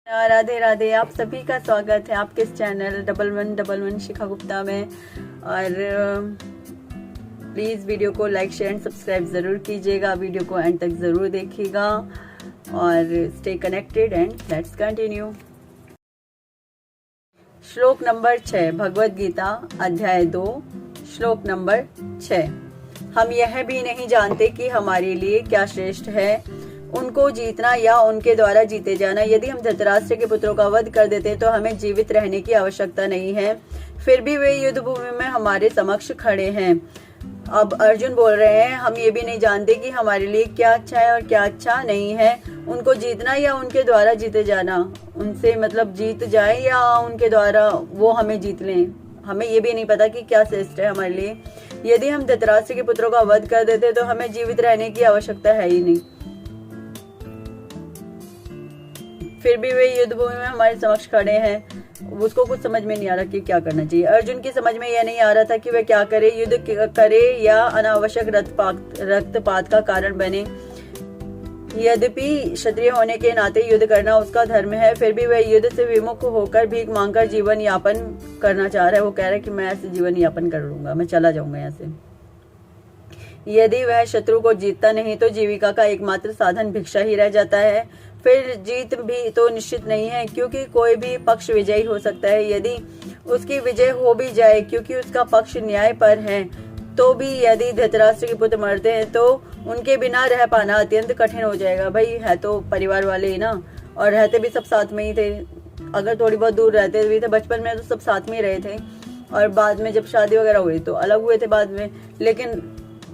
राधे राधे। आप सभी का स्वागत है आपके इस चैनल 1111 शिखा गुप्ता में। और प्लीज़ वीडियो को लाइक शेयर एंड सब्सक्राइब ज़रूर कीजिएगा। वीडियो को एंड तक ज़रूर देखिएगा और stay connected and let's continue. श्लोक नंबर 6, भगवद गीता अध्याय 2, श्लोक नंबर 6। हम यह भी नहीं जानते कि हमारे लिए क्या श्रेष्ठ है, उनको जीतना या उनके द्वारा जीते जाना। यदि हम धृतराष्ट्र के पुत्रों का वध कर देते तो हमें जीवित रहने की आवश्यकता नहीं है, फिर भी वे युद्ध भूमि में हमारे समक्ष खड़े हैं। अब अर्जुन बोल रहे हैं, हम ये भी नहीं जानते कि हमारे लिए क्या अच्छा है और क्या अच्छा नहीं है, उनको जीतना या उनके द्वारा जीते जाना। उनसे मतलब जीत जाए या उनके द्वारा वो हमें जीत लें। हमें ये भी नहीं पता कि क्या श्रेष्ठ है हमारे लिए। यदि हम धृतराष्ट्र के पुत्रों का वध कर देते तो हमें जीवित रहने की आवश्यकता है ही नहीं, फिर भी वे युद्ध भूमि में हमारे समक्ष खड़े हैं। उसको कुछ समझ में नहीं आ रहा कि क्या करना चाहिए। अर्जुन की समझ में यह नहीं आ रहा था कि वह क्या करे, युद्ध करे या अनावश्यक रक्तपात का कारण बने। यद्यपि क्षत्रिय होने के नाते युद्ध करना उसका धर्म है, फिर भी वह युद्ध से विमुख होकर भीख मांगकर जीवन यापन करना चाह रहा है। वो कह रहा है कि मैं ऐसे जीवन यापन कर लूंगा, मैं चला जाऊंगा यहाँ से। यदि वह शत्रु को जीतता नहीं तो जीविका का एकमात्र साधन भिक्षा ही रह जाता है। फिर जीत भी तो निश्चित नहीं है, क्योंकि कोई भी पक्ष विजयी हो सकता है। यदि उसकी विजय हो भी जाए क्योंकि उसका पक्ष न्याय पर है, तो भी यदि धृतराष्ट्र के पुत्र मरते हैं तो उनके बिना रह पाना अत्यंत कठिन हो जाएगा। भाई है तो परिवार वाले ही ना, और रहते भी सब साथ में ही थे। अगर थोड़ी बहुत दूर रहते भी थे, बचपन में तो सब साथ में ही रहे थे, और बाद में जब शादी वगैरह हुई तो अलग हुए थे बाद में। लेकिन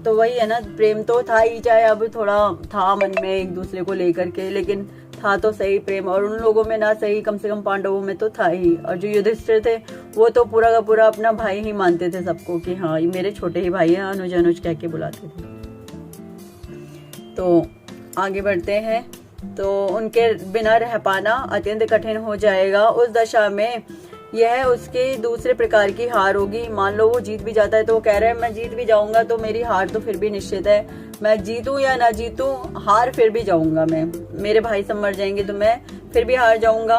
तो वही है ना, प्रेम तो था ही, चाहे अब थोड़ा था मन में एक दूसरे को लेकर के, लेकिन था तो सही प्रेम। और उन लोगों में ना सही, कम से कम पांडवों में तो था ही। और जो युधिष्ठिर थे वो तो पूरा का पूरा अपना भाई ही मानते थे सबको, कि हाँ ये मेरे छोटे ही भाई हैं, अनुज अनुज कह के बुलाते थे। तो आगे बढ़ते हैं। तो उनके बिना रह पाना अत्यंत कठिन हो जाएगा। उस दशा में यह उसके दूसरे प्रकार की हार होगी। मान लो वो जीत भी जाता है तो वो कह रहे हैं मैं जीत भी जाऊंगा तो मेरी हार तो फिर भी निश्चित है। मैं जीतूं या ना जीतूं, हार फिर भी जाऊंगा मैं। मेरे भाई सब मर जाएंगे तो मैं फिर भी हार जाऊंगा।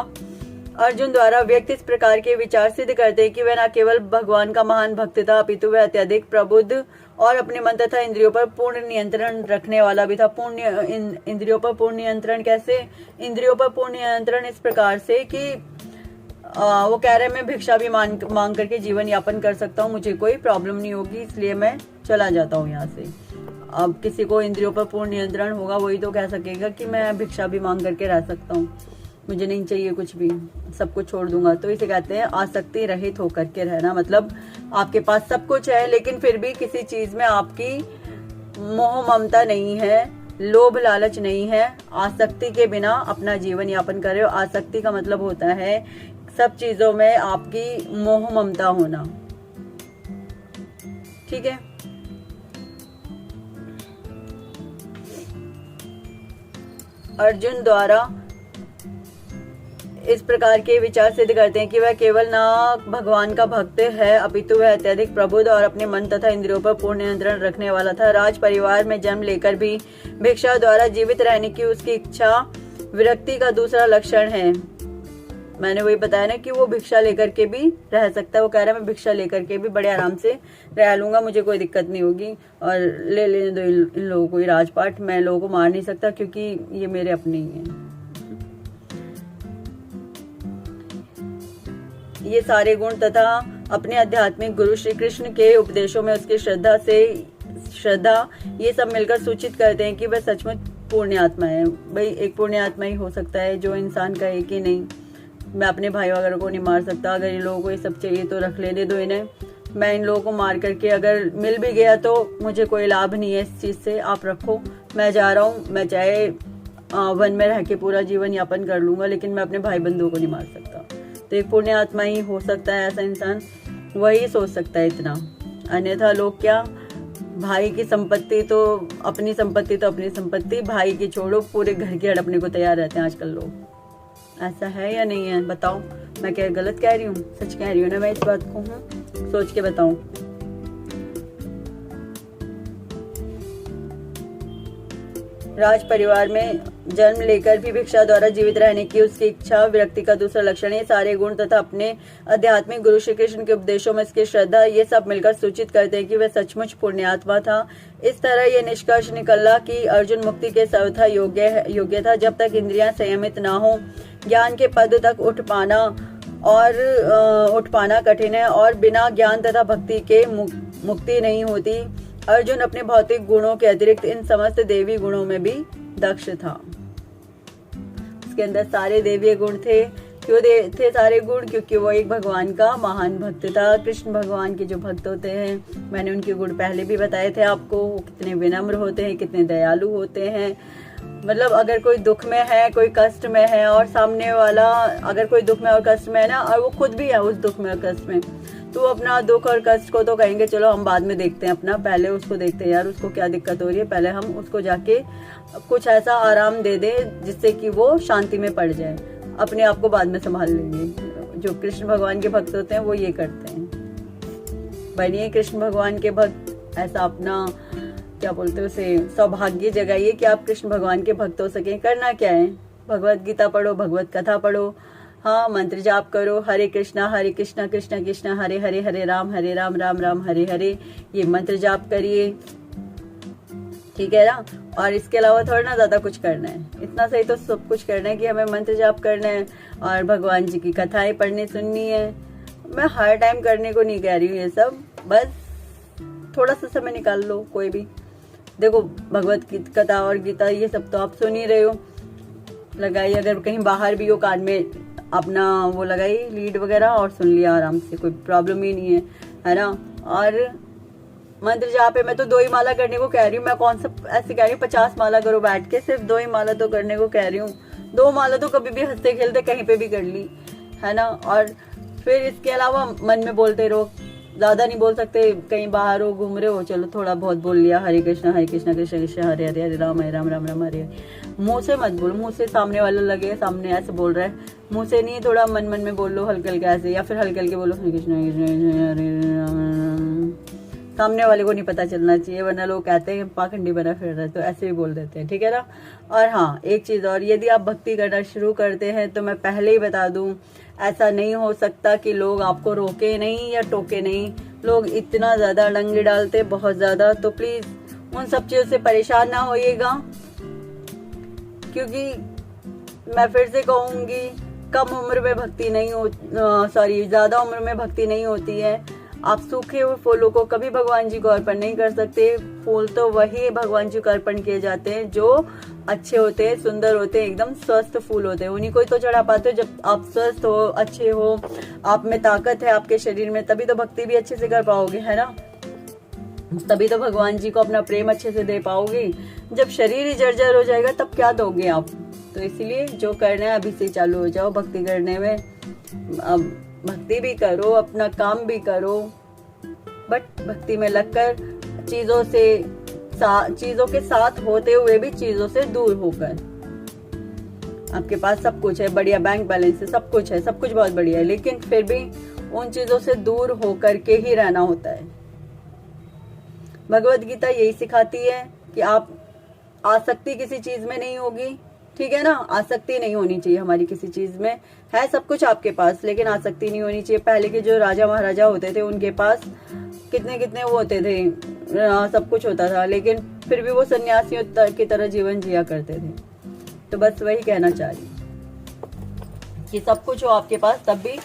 अर्जुन द्वारा व्यक्त इस प्रकार के विचार सिद्ध करते हैं कि वह न केवल भगवान का महान भक्त था, अपितु वह अत्यधिक प्रबुद्ध और अपने मन तथा इंद्रियों पर पूर्ण नियंत्रण रखने वाला भी था। इंद्रियों पर पूर्ण नियंत्रण कैसे? इंद्रियों पर पूर्ण नियंत्रण इस प्रकार से कि वो कह रहे हैं मैं भिक्षा भी मांग करके जीवन यापन कर सकता हूँ, मुझे कोई प्रॉब्लम नहीं होगी, इसलिए मैं चला जाता हूँ यहाँ से। अब किसी को इंद्रियों पर पूर्ण नियंत्रण होगा वही तो कह सकेगा कि मैं भिक्षा भी मांग करके रह सकता हूँ, मुझे नहीं चाहिए कुछ भी, सब कुछ छोड़ दूंगा। तो इसे कहते हैं आसक्ति रहित होकर के रहना। मतलब आपके पास सब कुछ है लेकिन फिर भी किसी चीज में आपकी मोह ममता नहीं है, लोभ लालच नहीं है। आसक्ति के बिना अपना जीवन यापन कर रहे हो। आसक्ति का मतलब होता है सब चीजों में आपकी मोह ममता होना, ठीक है। अर्जुन द्वारा इस प्रकार के विचार सिद्ध करते हैं कि वह केवल ना भगवान का भक्त है, अपितु वह अत्यधिक प्रबुद्ध और अपने मन तथा इंद्रियों पर पूर्ण नियंत्रण रखने वाला था। राज परिवार में जन्म लेकर भी भिक्षा द्वारा जीवित रहने की उसकी इच्छा विरक्ति का दूसरा लक्षण है। मैंने वही बताया ना कि वो भिक्षा लेकर के भी रह सकता है। वो कह रहा है मैं भिक्षा लेकर के भी बड़े आराम से रह लूंगा, मुझे कोई दिक्कत नहीं होगी, और ले लेने दो इन लोगों को राजपाट, मैं लोगों को मार नहीं सकता क्योंकि ये मेरे अपने ही हैं। ये सारे गुण तथा अपने आध्यात्मिक गुरु श्री कृष्ण के उपदेशों में उसकी श्रद्धा ये सब मिलकर सूचित करते हैं कि वह सचमुच पुण्यात्मा है। भाई एक पुण्यात्मा ही हो सकता है जो इंसान कहे कि नहीं मैं अपने भाई वगैरह को नहीं मार सकता, अगर इन लोगों को ये सब चाहिए तो रख लेने दो इन्हें, मैं इन लोगों को मार करके अगर मिल भी गया तो मुझे कोई लाभ नहीं है इस चीज़ से, आप रखो, मैं जा रहा हूँ, मैं चाहे वन में रह के पूरा जीवन यापन कर लूंगा लेकिन मैं अपने भाई बंधुओं को नहीं मार सकता। तो एक पुण्य आत्मा ही हो सकता है ऐसा इंसान, वही सोच सकता है इतना। अन्यथा लोग क्या, भाई की संपत्ति तो अपनी संपत्ति, भाई की छोड़ो पूरे घर की हड़पने को तैयार रहते हैं आजकल लोग। ऐसा है या नहीं है बताओ? मैं क्या गलत कह रही हूँ? सच कह रही हूँ ना मैं इस बात को? सोच के बताऊं। राज परिवार में जन्म लेकर भी भिक्षा द्वारा जीवित रहने की उसकी इच्छा विरक्ति का दूसरा लक्षण है। सारे गुण तथा अपने आध्यात्मिक गुरु श्री कृष्ण के उपदेशों में इसकी श्रद्धा, ये सब मिलकर सूचित करते हैं कि वह सचमुच पुण्यात्मा था। इस तरह यह निष्कर्ष निकला कि अर्जुन मुक्ति के सर्वथा योग्य था। जब तक इंद्रियां संयमित न हो, ज्ञान के पद तक उठ पाना कठिन है और बिना ज्ञान तथा भक्ति के मुक्ति नहीं होती। अर्जुन अपने भौतिक गुणों के अतिरिक्त इन समस्त देवी गुणों में भी दक्ष था। उसके अंदर सारे देवीय गुण थे। क्यों थे सारे गुण? क्योंकि वो एक भगवान का महान भक्त था। कृष्ण भगवान के जो भक्त होते हैं, मैंने उनके गुण पहले भी बताए थे आपको। वो कितने विनम्र होते हैं, कितने दयालु होते हैं। मतलब अगर कोई दुख में है, कोई कष्ट में है और सामने वाला अगर कोई दुख में और कष्ट में है ना, और वो खुद भी है उस दुख में और कष्ट में, तो अपना दुख और कष्ट को तो कहेंगे चलो हम बाद में देखते हैं, अपना पहले उसको देखते हैं यार, उसको क्या दिक्कत हो रही है, पहले हम उसको जाके कुछ ऐसा आराम दे दें जिससे कि वो शांति में पड़ जाए, अपने आप को बाद में संभाल लेंगे। जो कृष्ण भगवान के भक्त होते हैं वो ये करते हैं। बनिए कृष्ण भगवान के भक्त। ऐसा अपना क्या बोलते हैं उसे, सौभाग्य जगाइए कि आप कृष्ण भगवान के भक्त हो सकें। करना क्या है? भगवत गीता पढ़ो, भगवत कथा पढ़ो, हाँ मंत्र जाप करो, हरे कृष्णा कृष्ण कृष्ण हरे हरे, हरे राम राम राम हरे हरे, ये मंत्र जाप करिए, ठीक है ना। और इसके अलावा थोड़ा ना ज्यादा कुछ करना है, इतना सही तो सब कुछ करना है कि हमें मंत्र जाप करना है और भगवान जी की कथाएं पढ़नी सुननी है। मैं हर टाइम करने को नहीं कह रही हूँ ये सब, बस थोड़ा सा समय निकाल लो। कोई भी देखो, भगवत कथा और गीता ये सब तो आप सुन ही रहे हो, लगाइए। अगर कहीं बाहर भी हो, कान में अपना वो लगाई लीड वगैरह और सुन लिया आराम से, कोई प्रॉब्लम ही नहीं है ना। और मंत्र जाप है, मैं तो 2 ही माला करने को कह रही हूँ। मैं कौन सा ऐसे कह रही हूँ 50 माला करो बैठ के, सिर्फ 2 ही माला तो करने को कह रही हूँ। 2 माला तो कभी भी हंसते खेलते कहीं पे भी कर ली, है ना। और फिर इसके अलावा मन में बोलते रहो, ज्यादा नहीं बोल सकते, कहीं बाहर हो, घूम रहे हो, चलो थोड़ा बहुत बोल लिया, हरे कृष्ण कृष्ण कृष्ण हरे हरे, हरे राम राम राम हरे। मुंह से मत बोलो, मुंह से सामने वाला लगे सामने ऐसे बोल रहा है, मुंह से नहीं, थोड़ा मन मन में बोल लो हल्के हल्के ऐसे, या फिर हल्के हल्के बोलो हरे कृष्ण हरे राम। सामने वाले को नहीं पता चलना चाहिए, वरना लोग कहते हैं पाखंडी बना फिर रहा है, तो ऐसे भी बोल देते हैं, ठीक है ना। और हाँ, एक चीज और, यदि आप भक्ति करना शुरू करते हैं तो मैं पहले ही बता दूं, ऐसा नहीं हो सकता कि लोग आपको रोके नहीं या टोके नहीं। लोग इतना ज्यादा डंगे डालते, बहुत ज्यादा, तो प्लीज उन सब चीजों से परेशान ना होइएगा। क्योंकि मैं फिर से कहूंगी, कम उम्र में भक्ति नहीं हो, ज्यादा उम्र में भक्ति नहीं होती है। आप सूखे हुए फूलों को कभी भगवान जी को अर्पण नहीं कर सकते। फूल तो वही भगवान जी को अर्पण किए जाते हैं जो अच्छे होते हैं, सुंदर होते हैं, एकदम स्वस्थ फूल होते हैं, उन्हीं को ही तो चढ़ा पाते हो। जब आप स्वस्थ हो, अच्छे हो, आप में ताकत है आपके शरीर में, तभी तो भक्ति भी अच्छे से कर पाओगे, है ना। तभी तो भगवान जी को अपना प्रेम अच्छे से दे पाओगे। जब शरीर ही जर्जर हो जाएगा तब क्या दोगे आप। तो इसीलिए जो करना है अभी से चालू हो जाओ भक्ति करने में। अब भक्ति भी करो, अपना काम भी करो, बट भक्ति में लगकर चीजों के साथ होते हुए भी चीजों से दूर होकर। आपके पास सब कुछ है, बढ़िया बैंक बैलेंस है, सब कुछ है, सब कुछ बहुत बढ़िया है, लेकिन फिर भी उन चीजों से दूर होकर के ही रहना होता है। भगवत गीता यही सिखाती है कि आप आसक्ति किसी चीज में नहीं होगी, ठीक है ना। आसक्ति नहीं होनी चाहिए हमारी किसी चीज में। है सब कुछ आपके पास, लेकिन आसक्ति नहीं होनी चाहिए। पहले के जो राजा महाराजा होते थे, उनके पास कितने कितने वो होते थे, सब कुछ होता था, लेकिन फिर भी वो सन्यासियों की तरह जीवन जिया करते थे। तो बस वही कहना चाह रही कि सब कुछ हो आपके पास, तब भी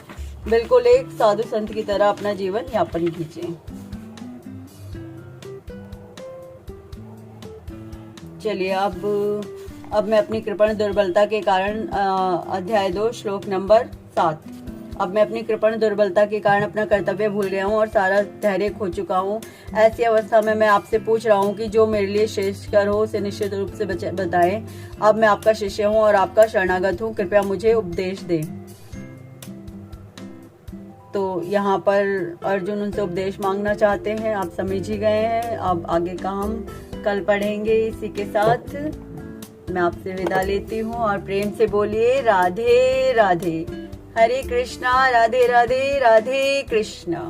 बिल्कुल एक साधु संत की तरह अपना जीवन यापन कीजिए। चलिए, अब मैं अपनी कृपण दुर्बलता के कारण अध्याय 2 श्लोक नंबर 7। अब मैं अपनी कृपण दुर्बलता के कारण अपना कर्तव्य भूल गया हूँ और सारा धैर्य खो चुका हूँ। ऐसी अवस्था में मैं आपसे पूछ रहा हूँ कि जो मेरे लिए श्रेष्ठकर हो उसे निश्चित रूप से बताएं। अब मैं आपका शिष्य हूँ और आपका शरणागत हूँ, कृपया मुझे उपदेश दें। तो यहाँ पर अर्जुन उनसे उपदेश मांगना चाहते हैं, आप समझ ही गए हैं। अब आगे का हम कल पढ़ेंगे। इसी के साथ मैं आपसे विदा लेती हूँ और प्रेम से बोलिए राधे राधे। हरे कृष्णा, राधे राधे, राधे कृष्णा।